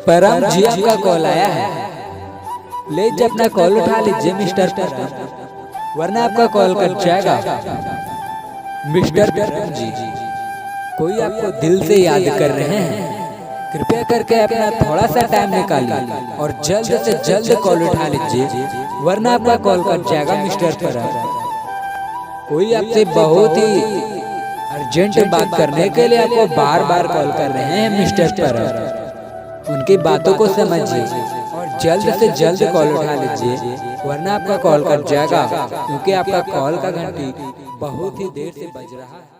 परम जी, आपका कॉल आया है। प्लीज अपना कॉल उठा लीजिए मिस्टर परम, वरना आपका कॉल कट जाएगा। मिस्टर परम जी, कोई आपको दिल से याद कर रहे हैं। कृपया करके अपना थोड़ा सा टाइम निकालिए और जल्द से जल्द कॉल उठा लीजिए, वरना आपका कॉल कट जाएगा। मिस्टर परम, कोई आपसे बहुत ही अर्जेंट बात करने के लिए आपको बार बार कॉल कर रहे हैं। मिस्टर परम, उनकी बातों को समझिए और जल्द से जल्द कॉल उठा लीजिए, वरना आपका कॉल कट जाएगा, क्योंकि आपका कॉल का घंटी बहुत ही देर से बज रहा है।